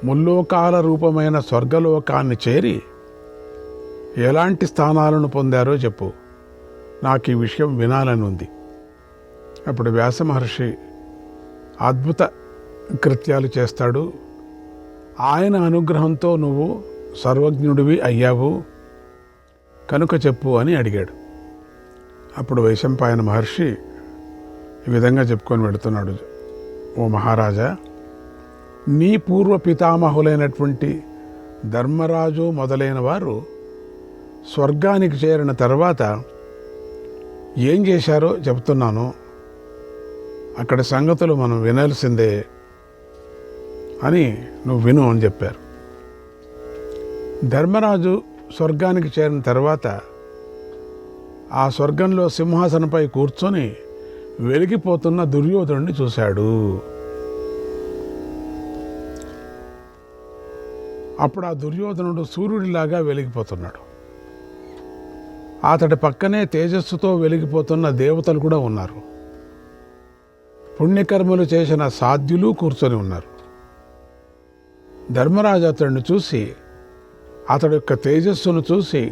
ముల్లోకాల రూపమైన స్వర్గలోకాన్ని చేరి ఎలాంటి స్థానాలను పొందారో చెప్పు, నాకు ఈ విషయం వినాలని ఉంది. అప్పుడు వ్యాస మహర్షి అద్భుత కృత్యాలు చేస్తాడు. ఆయన అనుగ్రహంతో నువ్వు సర్వజ్ఞుడివి అయ్యావు కనుక చెప్పు అని అడిగాడు. అప్పుడు వైశంపాయన మహర్షి ఈ విధంగా చెప్పుకొని వెళుతున్నాడు, ఓ మహారాజా, నీ పూర్వ పితామహులైనటువంటి ధర్మరాజు మొదలైన వారు స్వర్గానికి చేరిన తర్వాత ఏం చేశారో చెప్తున్నాను, అక్కడి సంగతులు మనం వినాల్సిందే అని నువ్వు విను అని చెప్పారు. ధర్మరాజు స్వర్గానికి చేరిన తర్వాత ఆ స్వర్గంలో సింహాసనంపై కూర్చొని వెలిగిపోతున్న దుర్యోధనుడిని చూశాడు. అప్పుడు ఆ దుర్యోధనుడు సూర్యుడిలాగా వెలిగిపోతున్నాడు. అతడి పక్కనే తేజస్సుతో వెలిగిపోతున్న దేవతలు కూడా ఉన్నారు. పుణ్యకర్మలు చేసిన సాధ్యులు కూర్చొని ఉన్నారు. ధర్మరాజు అతడిని చూసి, అతడి యొక్క తేజస్సును చూసి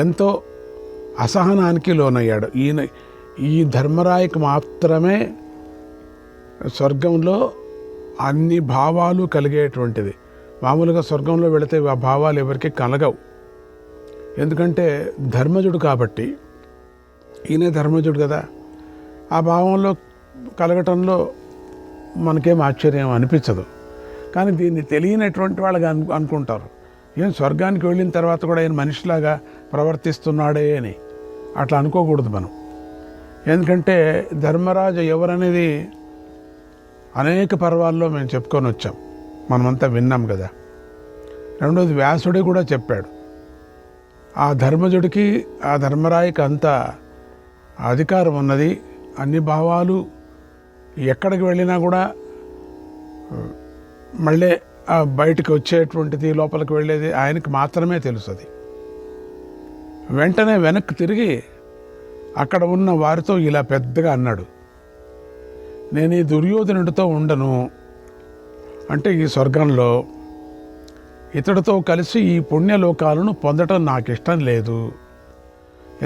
ఎంతో అసహనానికి లోనయ్యాడు. ఈ ధర్మరాయికి మాత్రమే స్వర్గంలో అన్ని భావాలు కలిగేటువంటిది. మామూలుగా స్వర్గంలో వెళితే ఆ భావాలు ఎవరికి కలగవు. ఎందుకంటే ధర్మజుడు కాబట్టి, ఈయనే ధర్మజుడు కదా, ఆ భావంలో కలగటంలో మనకేం ఆశ్చర్యం అనిపించదు. కానీ దీన్ని తెలియనటువంటి వాళ్ళగా అనుకుంటారు, ఏం స్వర్గానికి వెళ్ళిన తర్వాత కూడా ఆయన మనిషిలాగా ప్రవర్తిస్తున్నాడే అని. అట్లా అనుకోకూడదు మనం. ఎందుకంటే ధర్మరాజు ఎవరనేది అనేక పర్వాల్లో మేము చెప్పుకొని వచ్చాం, మనమంతా విన్నాం కదా. రెండోది వ్యాసుడే కూడా చెప్పాడు, ఆ ధర్మజుడికి ఆ ధర్మరాయికి అంత అధికారం ఉన్నది. అన్ని భావాలు ఎక్కడికి వెళ్ళినా కూడా మళ్ళీ బయటికి వచ్చేటువంటిది, లోపలికి వెళ్ళేది ఆయనకి మాత్రమే తెలుస్తుంది. వెంటనే వెనక్కి తిరిగి అక్కడ ఉన్న వారితో ఇలా పెద్దగా అన్నాడు, నేను ఈ దుర్యోధనుడితో ఉండను. అంటే ఈ స్వర్గంలో ఇతడితో కలిసి ఈ పుణ్యలోకాలను పొందటం నాకు ఇష్టం లేదు.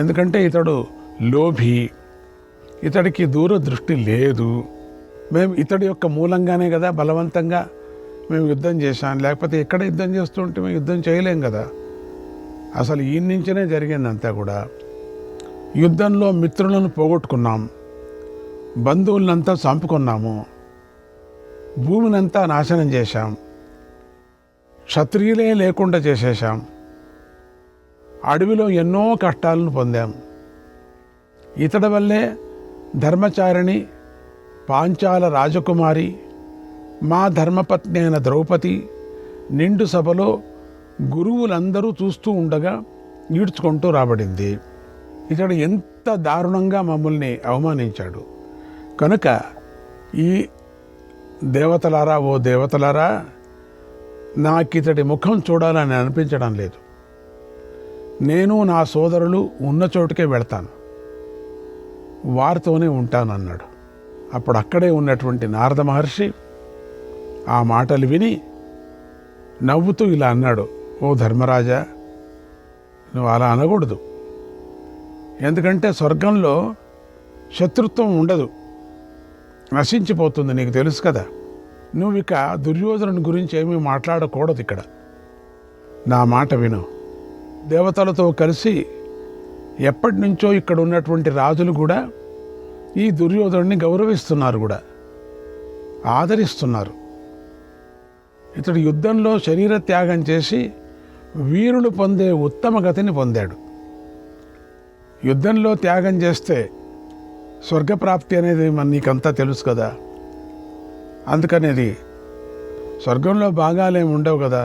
ఎందుకంటే ఇతడు లోభి, ఇతడికి దూరదృష్టి లేదు. మేము ఇతడి యొక్క మూలంగానే కదా బలవంతంగా మేము యుద్ధం చేశాం, లేకపోతే ఎక్కడ యుద్ధం చేస్తుంటే మేము యుద్ధం చేయలేం కదా. అసలు ఈ నుంచినే జరిగిందంతా కూడా. యుద్ధంలో మిత్రులను పోగొట్టుకున్నాం, బంధువులంతా చంపుకున్నాము, భూమినంతా నాశనం చేశాం, క్షత్రియులే లేకుండా చేసేశాం, అడవిలో ఎన్నో కష్టాలను పొందాం. ఇతడి వల్లే ధర్మచారిణి పాంచాల రాజకుమారి, మా ధర్మపత్ని అయిన ద్రౌపది నిండు సభలో గురువులందరూ చూస్తూ ఉండగా ఈడ్చుకుంటూ రాబడింది. ఇతడు ఎంత దారుణంగా మమ్మల్ని అవమానించాడు. కనుక ఈ దేవతలారా, ఓ దేవతలారా, నాకు ఇతడి ముఖం చూడాలని అనిపించడం లేదు. నేను నా సోదరులు ఉన్న చోటుకే వెళ్తాను, వారితోనే ఉంటానన్నాడు. అప్పుడు అక్కడే ఉన్నటువంటి నారద మహర్షి ఆ మాటలు విని నవ్వుతూ ఇలా అన్నాడు, ఓ ధర్మరాజా, నువ్వు అలా అనకూడదు. ఎందుకంటే స్వర్గంలో శత్రుత్వం ఉండదు, నశించిపోతుంది, నీకు తెలుసు కదా. నువ్వు ఇక దుర్యోధనుని గురించి ఏమీ మాట్లాడకూడదు ఇక్కడ. నా మాట విను. దేవతలతో కలిసి ఎప్పటి నుంచో ఇక్కడ ఉన్నటువంటి రాజులు కూడా ఈ దుర్యోధనుడిని గౌరవిస్తున్నారు, కూడా ఆదరిస్తున్నారు. ఇతడు యుద్ధంలో శరీర త్యాగం చేసి వీరులు పొందే ఉత్తమ గతిని పొందాడు. యుద్ధంలో త్యాగం చేస్తే స్వర్గప్రాప్తి అనేది నీకంతా తెలుసు కదా. అందుకనేది స్వర్గంలో భాగాలేమి ఉండవు కదా,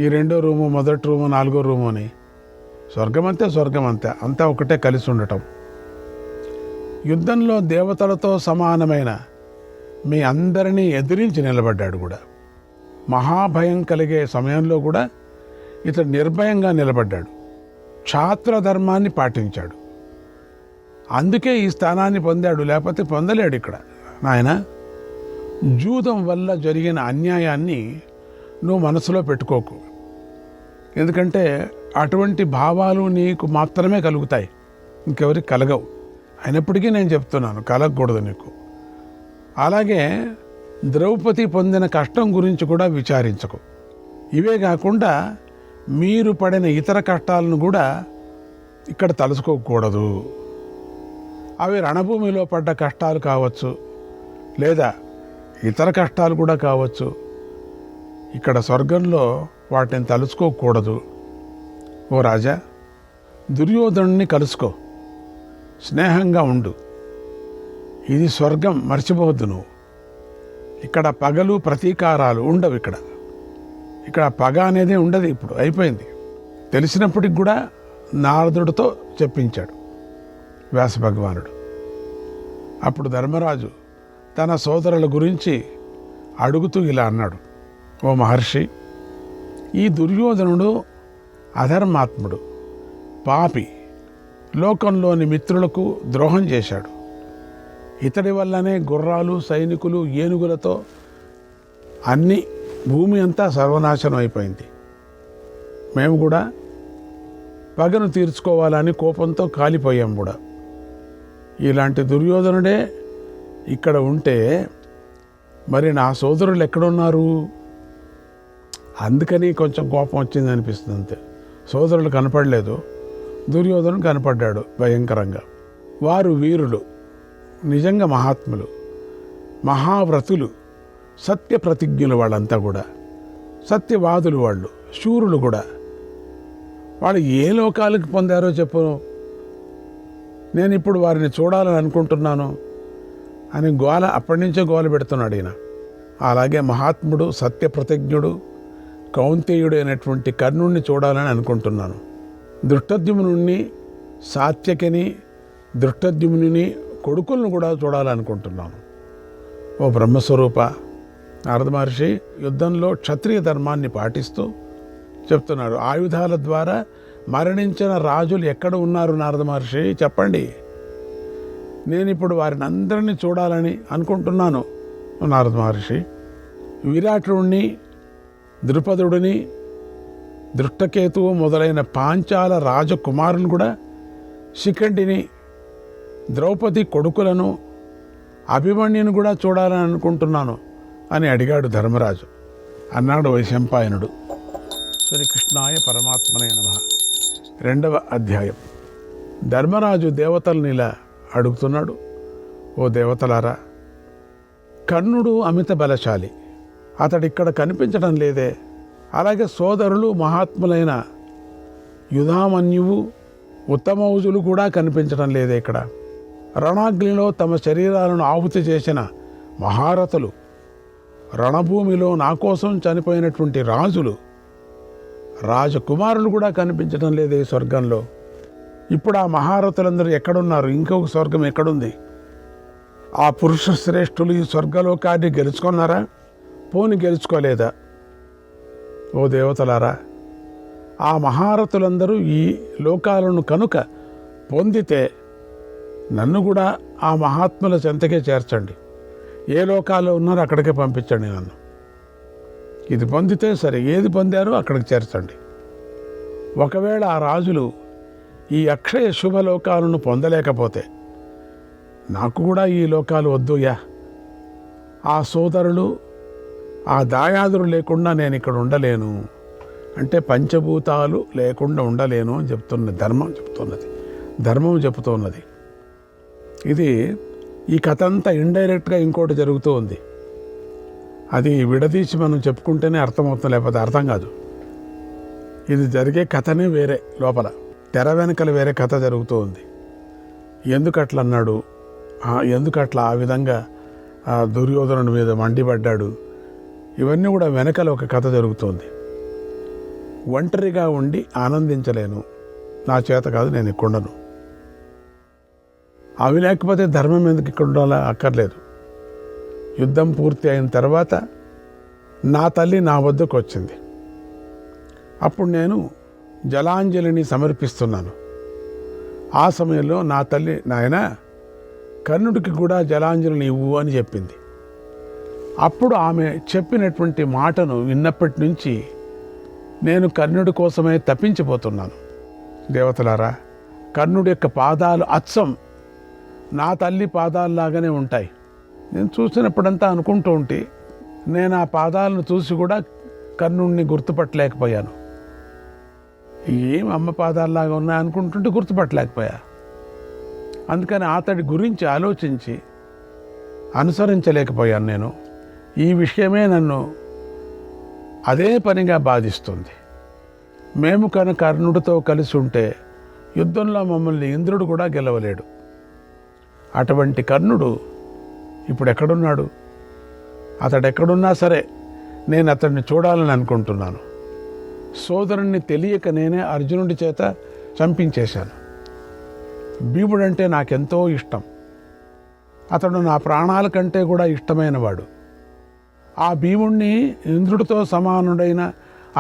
ఈ 2వ రూము, మొదటి రూము, 4వ రూము అని. స్వర్గం అంతే, స్వర్గం అంతే, అంతా ఒకటే కలిసి ఉండటం. యుద్ధంలో దేవతలతో సమానమైన మీ అందరినీ ఎదిరించి నిలబడ్డాడు కూడా. మహాభయం కలిగే సమయంలో కూడా ఇతడు నిర్భయంగా నిలబడ్డాడు. క్షాత్ర ధర్మాన్ని పాటించాడు. అందుకే ఈ స్థానాన్ని పొందాడు, లేకపోతే పొందలేడు ఇక్కడ. నాయన, జూదం వల్ల జరిగిన అన్యాయాన్ని నువ్వు మనసులో పెట్టుకోకు. ఎందుకంటే అటువంటి భావాలు నీకు మాత్రమే కలుగుతాయి, ఇంకెవరికి కలగవు. అయినప్పటికీ నేను చెప్తున్నాను, కలగకూడదు నీకు. అలాగే ద్రౌపది పొందిన కష్టం గురించి కూడా విచారించకు. ఇవే కాకుండా మీరు పడిన ఇతర కష్టాలను కూడా ఇక్కడ తలుచుకోకూడదు. అవి రణభూమిలో పడ్డ కష్టాలు కావచ్చు, లేదా ఇతర కష్టాలు కూడా కావచ్చు. ఇక్కడ స్వర్గంలో వాటిని తలుచుకోకూడదు. ఓ రాజా, దుర్యోధనుని కలుసుకో, స్నేహంగా ఉండు. ఇది స్వర్గం, మర్చిపోవద్దు నువ్వు. ఇక్కడ పగలు ప్రతీకారాలు ఉండవు. ఇక్కడ పగ అనేది ఉండదు. ఇప్పుడు అయిపోయింది. తెలిసినప్పటికి కూడా నారదుడితో చెప్పించాడు వ్యాస భగవానుడు. అప్పుడు ధర్మరాజు తన సోదరుల గురించి అడుగుతూ ఇలా అన్నాడు, ఓ మహర్షి, ఈ దుర్యోధనుడు అధర్మాత్ముడు, పాపి, లోకంలోని మిత్రులకు ద్రోహం చేశాడు. ఇతడి వల్లనే గుర్రాలు, సైనికులు, ఏనుగులతో అన్ని భూమి అంతా సర్వనాశనం అయిపోయింది. మేము కూడా పగను తీర్చుకోవాలని కోపంతో కాలిపోయాం కూడా. ఇలాంటి దుర్యోధనుడే ఇక్కడ ఉంటే మరి నా సోదరులు ఎక్కడున్నారు? అందుకని కొంచెం కోపం వచ్చింది అనిపిస్తుంది అంతే. సోదరులు కనపడలేదు, దుర్యోధనుడు కనపడ్డాడు భయంకరంగా. వారు వీరులు, నిజంగా మహాత్ములు, మహావ్రతులు, సత్య ప్రతిజ్ఞులు. వాళ్ళంతా కూడా సత్యవాదులు, వాళ్ళు శూరులు కూడా. వాళ్ళు ఏ లోకాలకు పొందారో చెప్పు, నేను ఇప్పుడు వారిని చూడాలని అనుకుంటున్నాను అని గోల, అప్పటి నుంచే గోల పెడుతున్నాడు ఈయన. అలాగే మహాత్ముడు, సత్య ప్రతిజ్ఞుడు, కౌంతేయుడు అయినటువంటి కర్ణుణ్ణి చూడాలని అనుకుంటున్నాను. దృష్టద్యుమ్నుని, సాత్యకిని, దృష్టద్యుమ్నుని కొడుకులను కూడా చూడాలనుకుంటున్నాను. ఓ బ్రహ్మస్వరూప, నారద మహర్షి యుద్ధంలో క్షత్రియ ధర్మాన్ని పాటిస్తూ చెప్తున్నారు. ఆయుధాల ద్వారా మరణించిన రాజులు ఎక్కడ ఉన్నారు నారద మహర్షి చెప్పండి, నేను ఇప్పుడు వారిని అందరినీ చూడాలని అనుకుంటున్నాను నారద మహర్షి. విరాటుడిని, ద్రుపదుడిని, దృష్టకేతువు మొదలైన పాంచాల రాజకుమారులు కూడా, శిఖండిని, ద్రౌపది కొడుకులను, అభిమన్యుని కూడా చూడాలని అనుకుంటున్నాను అని అడిగాడు ధర్మరాజు. అన్నాడు వైశంపాయనుడు. శ్రీకృష్ణాయ పరమాత్మనే నమః. 2వ అధ్యాయం. ధర్మరాజు దేవతల్ని ఇలా అడుగుతున్నాడు, ఓ దేవతలారా, కర్ణుడు అమిత బలశాలి, అతడిక్కడ కనిపించడం లేదే. అలాగే సోదరులు మహాత్ములైన యుధామన్యువు, ఉత్తమౌజులు కూడా కనిపించడం లేదే ఇక్కడ. రణాగ్నిలో తమ శరీరాలను ఆహుతి చేసిన మహారథులు, రణభూమిలో నా కోసం చనిపోయినటువంటి రాజులు, రాజకుమారులు కూడా కనిపించడం లేదే స్వర్గంలో. ఇప్పుడు ఆ మహారథులందరూ ఎక్కడున్నారు? ఇంకొక స్వర్గం ఎక్కడుంది? ఆ పురుష శ్రేష్ఠులు ఈ స్వర్గలోకాన్ని గెలుచుకున్నారా? పోని గెలుచుకోలేదా? ఓ దేవతలారా, ఆ మహారథులందరూ ఈ లోకాలను కనుక పొందితే నన్ను కూడా ఆ మహాత్ముల చెంతకే చేర్చండి. ఏ లోకాల్లో ఉన్నారో అక్కడికే పంపించండి నన్ను. ఇది పొందితే సరే, ఏది పొందారో అక్కడికి చేర్చండి. ఒకవేళ ఆ రాజులు ఈ అక్షయ శుభలోకాలను పొందలేకపోతే నాకు కూడా ఈ లోకాలు వద్దుయా. ఆ సోదరులు, ఆ దాయాదులు లేకుండా నేను ఇక్కడ ఉండలేను అంటే పంచభూతాలు లేకుండా ఉండలేను అని చెప్తున్నది ధర్మం చెప్తున్నది. ఇది ఈ కథ అంతా ఇండైరెక్ట్గా ఇంకోటి జరుగుతూ ఉంది. అది విడదీసి మనం చెప్పుకుంటేనే అర్థమవుతుంది, లేకపోతే అర్థం కాదు. ఇది జరిగే కథనే వేరే, లోపల తెర వెనకల వేరే కథ జరుగుతూ ఉంది. ఎందుకట్లా అన్నాడు, ఎందుకట్లా ఆ విధంగా దుర్యోధనుడి మీద మండిపడ్డాడు, ఇవన్నీ కూడా వెనకల ఒక కథ జరుగుతోంది. ఒంటరిగా ఉండి ఆనందించలేను, నా చేత కాదు, నేను ఇక్కడ ఉండను. అవి లేకపోతే ధర్మం ఎందుకు ఇక్కడ ఉండాలా? అక్కర్లేదు. యుద్ధం పూర్తి అయిన తర్వాత నా తల్లి నా వద్దకు వచ్చింది. అప్పుడు నేను జలాంజలిని సమర్పిస్తున్నాను. ఆ సమయంలో నా తల్లి, నాయనా కర్ణుడికి కూడా జలాంజలిని ఇవ్వు అని చెప్పింది. అప్పుడు ఆమె చెప్పినటువంటి మాటను విన్నప్పటి నుంచి నేను కర్ణుడి కోసమే తప్పించిపోతున్నాను. దేవతలారా, కర్ణుడి యొక్క పాదాలు అచ్చం నా తల్లి పాదాల్లాగానే ఉంటాయి. నేను చూసినప్పుడంతా అనుకుంటూ ఉంటే నేను ఆ పాదాలను చూసి కూడా కర్ణుడిని గుర్తుపట్టలేకపోయాను. ఏం అమ్మ పాదాల్లాగా ఉన్నాయి అనుకుంటుంటే గుర్తుపట్టలేకపోయా. అందుకని అతడి గురించి ఆలోచించి అనుసరించలేకపోయాను నేను. ఈ విషయమే నన్ను అదే పనిగా బాధిస్తుంది. మేము కనుక కర్ణుడితో కలిసి ఉంటే యుద్ధంలో మమ్మల్ని ఇంద్రుడు కూడా గెలవలేడు. అటువంటి కర్ణుడు ఇప్పుడు ఎక్కడున్నాడు? అతడు ఎక్కడున్నా సరే నేను అతడిని చూడాలని అనుకుంటున్నాను. సోదరుణ్ణి తెలియక నేనే అర్జునుడి చేత చంపించేశాను. భీముడంటే నాకెంతో ఇష్టం. అతడు నా ప్రాణాల కంటే కూడా ఇష్టమైనవాడు. ఆ భీముణ్ణి ఇంద్రుడితో సమానుడైన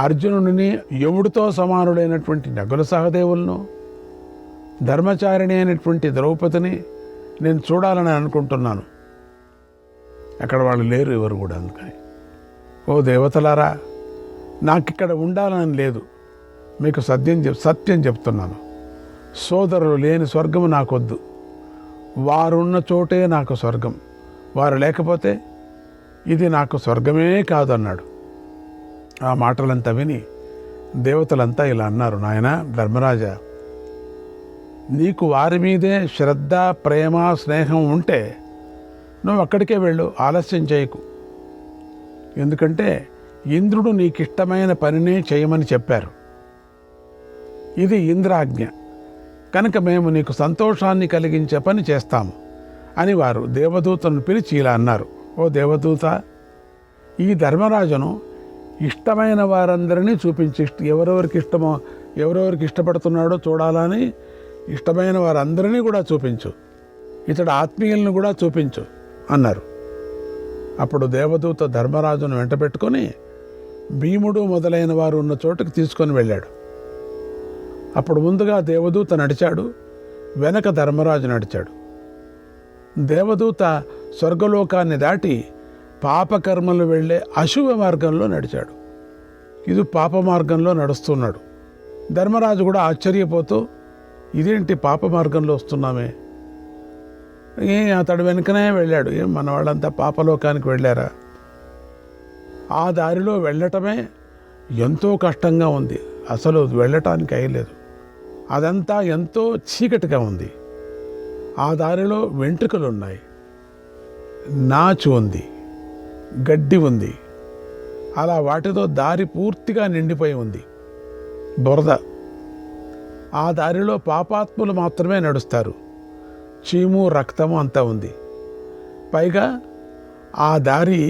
అర్జునుడిని, యముడితో సమానుడైనటువంటి నకుల సహదేవులను, ధర్మచారిణి అయినటువంటి ద్రౌపదిని నేను చూడాలని అనుకుంటున్నాను. అక్కడ వాళ్ళు లేరు ఎవరు కూడా. అందుకని ఓ దేవతలారా, నాకిక్కడ ఉండాలని లేదు. మీకు సత్యం చెప్తున్నాను. సోదరులు లేని స్వర్గము నాకొద్దు. వారున్న చోటే నాకు స్వర్గం. వారు లేకపోతే ఇది నాకు స్వర్గమే కాదు అన్నాడు. ఆ మాటలంతా విని దేవతలంతా ఇలా అన్నారు, నాయనా ధర్మరాజా, నీకు వారి మీదే శ్రద్ధ, ప్రేమ, స్నేహం ఉంటే నువ్వు అక్కడికే వెళ్ళు, ఆలస్యం చేయకు. ఎందుకంటే ఇంద్రుడు నీకిష్టమైన పనినే చేయమని చెప్పారు. ఇది ఇంద్రాజ్ఞ కనుక మేము నీకు సంతోషాన్ని కలిగించే పని చేస్తాము అని వారు దేవదూతను పిలిచి ఇలా అన్నారు, ఓ దేవదూత, ఈ ధర్మరాజును ఇష్టమైన వారందరినీ చూపించి, ఎవరెవరికి ఇష్టపడుతున్నాడో చూడాలని ఇష్టమైన వారందరినీ కూడా చూపించు, ఇతడు ఆత్మీయులను కూడా చూపించు అన్నారు. అప్పుడు దేవదూత ధర్మరాజును వెంట పెట్టుకొని భీముడు మొదలైన వారు ఉన్న చోటుకు తీసుకొని వెళ్ళాడు. అప్పుడు ముందుగా దేవదూత నడిచాడు, వెనక ధర్మరాజు నడిచాడు. దేవదూత స్వర్గలోకాన్ని దాటి పాపకర్మలు వెళ్ళే అశుభ మార్గంలో నడిచాడు. ఇది పాప మార్గంలో నడుస్తున్నాడు. ధర్మరాజు కూడా ఆశ్చర్యపోతూ, ఇదేంటి పాప మార్గంలో వస్తున్నామే, అతడు వెనుకనే వెళ్ళాడు. మన వాళ్ళంతా పాపలోకానికి వెళ్ళారా? ఆ దారిలో వెళ్ళటమే ఎంతో కష్టంగా ఉంది. అసలు వెళ్ళటానికి అయ్యలేదు. అదంతా ఎంతో చీకటిగా ఉంది. ఆ దారిలో వెంట్రుకలు ఉన్నాయి, నాచు ఉంది, గడ్డి ఉంది. అలా వాటితో దారి పూర్తిగా నిండిపోయి ఉంది, బురద. ఆ దారిలో పాపాత్ములు మాత్రమే నడుస్తారు. చీము, రక్తము అంతా ఉంది. పైగా ఆ దారి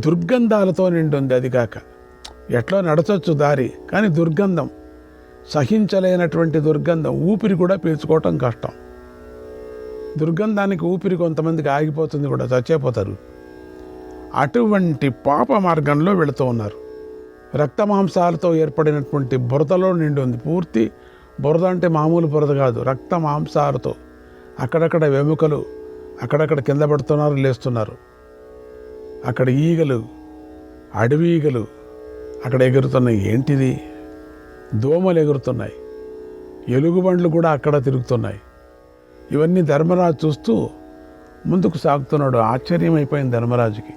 దుర్గంధాలతో నిండి ఉంది. అది కాక ఎట్లా నడచొచ్చు దారి, కానీ దుర్గంధం, సహించలేనటువంటి దుర్గంధం, ఊపిరి కూడా పీల్చుకోవటం కష్టం. దుర్గంధానికి ఊపిరి కొంతమందికి ఆగిపోతుంది కూడా, చచ్చిపోతారు. అటువంటి పాప మార్గంలో వెళుతూ ఉన్నారు. రక్తమాంసాలతో ఏర్పడినటువంటి బురదలో నిండి ఉంది. పూర్తి బురద అంటే మామూలు బురద కాదు, రక్త మాంసాలతో. అక్కడక్కడ వెముకలు, అక్కడక్కడ కింద పడుతున్నారు, లేస్తున్నారు. అక్కడ ఈగలు, అడవి ఈగలు అక్కడ ఎగురుతున్నాయి. ఏంటిది? దోమలు ఎగురుతున్నాయి. ఎలుగుబండ్లు కూడా అక్కడ తిరుగుతున్నాయి. ఇవన్నీ ధర్మరాజు చూస్తూ ముందుకు సాగుతున్నాడు. ఆశ్చర్యమైపోయింది ధర్మరాజుకి.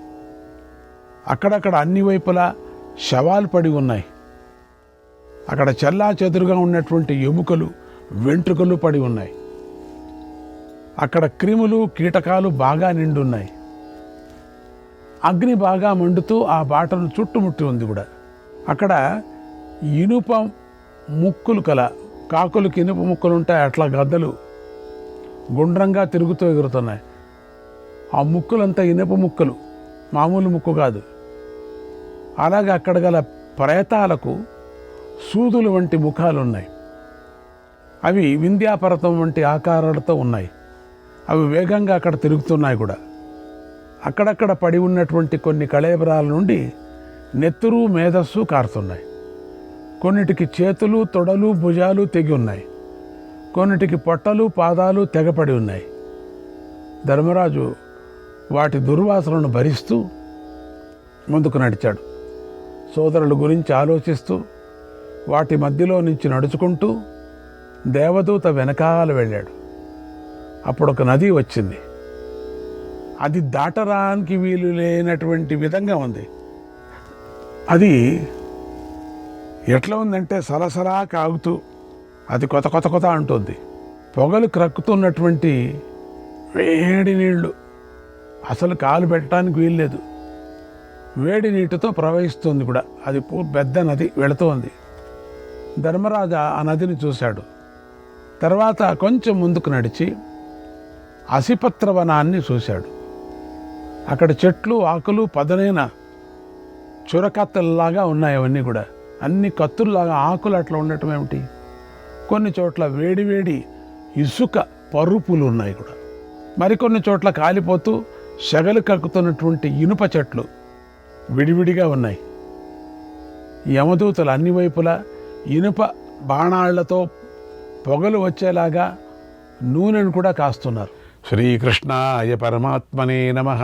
అక్కడక్కడ అన్ని వైపులా శవాలు పడి ఉన్నాయి. అక్కడ చెల్లా చెదురుగా ఉన్నటువంటి ఎముకలు, వెంట్రుకలు పడి ఉన్నాయి. అక్కడ క్రిములు, కీటకాలు బాగా నిండున్నాయి. అగ్ని బాగా మండుతూ ఆ బాటను చుట్టుముట్టి ఉంది కూడా. అక్కడ ఇనుప ముక్కులు కల కాకులకి ఇనుప ముక్కలు ఉంటాయి, అట్లా గద్దలు గుండ్రంగా తిరుగుతూ ఎగురుతున్నాయి. ఆ ముక్కులంతా ఇనుప ముక్కలు, మామూలు ముక్కు కాదు. అలాగే అక్కడ గల ప్రేతాలకు సూదులు వంటి ముఖాలు ఉన్నాయి. అవి వింధ్యాపర్వతం వంటి ఆకారాలతో ఉన్నాయి. అవి వేగంగా అక్కడ తిరుగుతున్నాయి కూడా. అక్కడక్కడ పడి ఉన్నటువంటి కొన్ని కళేబరాల నుండి నెత్తురు, మేధస్సు కారుతున్నాయి. కొన్నిటికి చేతులు, తొడలు, భుజాలు తెగి ఉన్నాయి. కొన్నిటికి పొట్టలు, పాదాలు తెగపడి ఉన్నాయి. ధర్మరాజు వాటి దుర్వాసనను భరిస్తూ ముందుకు నడిచాడు. సోదరుల గురించి ఆలోచిస్తూ వాటి మధ్యలో నుంచి నడుచుకుంటూ దేవదూత వెనకాల వెళ్ళాడు. అప్పుడు ఒక నది వచ్చింది. అది దాటరానికి వీలు లేనటువంటి విధంగా ఉంది. అది ఎట్లా ఉందంటే సలసలా కాగుతూ అది కొత్త కొత్త కొత్త అంటుంది. పొగలు క్రక్కుతున్నటువంటి వేడి నీళ్లు, అసలు కాలు పెట్టడానికి వీల్లేదు. వేడి నీటితో ప్రవహిస్తుంది కూడా. అది పెద్ద నది వెళుతోంది. ధర్మరాజు ఆ నదిని చూశాడు. తర్వాత కొంచెం ముందుకు నడిచి అసిపత్రవనాన్ని చూశాడు. అక్కడ చెట్లు, ఆకులు పదునైన చురకత్తల్లాగా ఉన్నాయి. అవన్నీ కూడా అన్ని కత్తుల్లాగా ఆకులు అట్లా ఉండటం ఏమిటి? కొన్ని చోట్ల వేడివేడి ఇసుక పరుపులు ఉన్నాయి కూడా. మరికొన్ని చోట్ల కాలిపోతూ సెగలు కక్కుతున్నటువంటి ఇనుప చెట్లు విడివిడిగా ఉన్నాయి. యమదూతలు అన్ని వైపులా ఇనుప బాణాళ్లతో పొగలు వచ్చేలాగా నూనెను కూడా కాస్తున్నారు. శ్రీకృష్ణాయ పరమాత్మనే నమః.